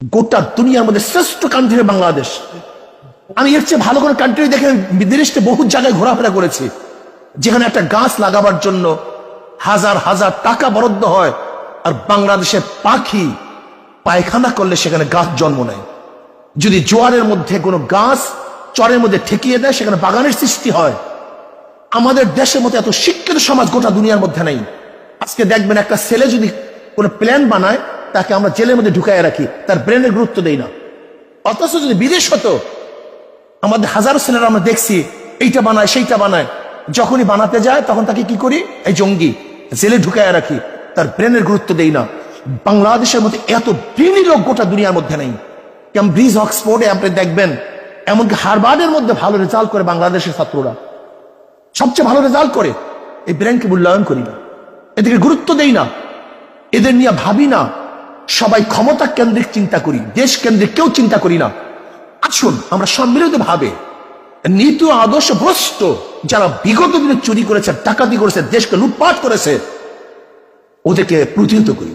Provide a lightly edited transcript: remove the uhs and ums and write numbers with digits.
গোটা দুনিয়ার মধ্যে শ্রেষ্ঠ কান্ট্রি বাংলাদেশ। আমি এর চেয়ে ভালো কোনো কান্ট্রি দেখে বিদেশে বহু জায়গায় ঘোরাফেরা করেছি, যেখানে একটা গাছ লাগাবার জন্য হাজার হাজার টাকা বরাদ্দ হয়, আর বাংলাদেশের পাখি পায়খানা করলে সেখানে গাছ জন্ম নেয়। যদি জোয়ারের মধ্যে কোনো গাছ চরের মধ্যে ঠেকিয়ে দেয়, সেখানে বাগানের সৃষ্টি হয়। আমাদের দেশের মতো এত শিক্ষিত সমাজ গোটা দুনিয়ার মধ্যে নেই। আজকে দেখবেন একটা ছেলে যদি কোনো প্ল্যান বানায়, তাকে আমরা জেলের মধ্যে ঢুকাইয়া রাখি, তার ব্রেনের গুরুত্ব দেই না। অথচ যদি বিদেশ হতো, আমাদের হাজারো ছেলেরা আমরা দেখছি এইটা বানায় সেইটা বানায়, যখনই বানাতে যায় তখন তাকে কি করি, এই জঙ্গি জেলে ঢুকাইয়া রাখি, তার ব্রেনের গুরুত্ব দেই না। বাংলাদেশের মধ্যে এত ব্রেনি লোক গোটা দুনিয়ার মধ্যে নেই। ক্যামব্রিজ অক্সফোর্ডে আপনি দেখবেন, এমনকি হার্ভার্ডের মধ্যে ভালো রেজাল্ট করে বাংলাদেশের ছাত্ররা, সবচেয়ে ভালো রেজাল্ট করে। এই ব্রেনকে মূল্যায়ন করি না, এদিকে গুরুত্ব দেই না, এদের নিয়ে ভাবি না। সবাই ক্ষমতা কেন্দ্রিক চিন্তা করি, দেশ কেন্দ্রিক কেউ চিন্তা করি না। আসুন আমরা সম্মিলিত ভাবে নীতি আদর্শ ভ্রষ্ট যারা বিগত দিনে চুরি করেছে, ডাকাতি করেছে, দেশকে লুটপাট করেছে, ওদেরকে প্রতিহত করি।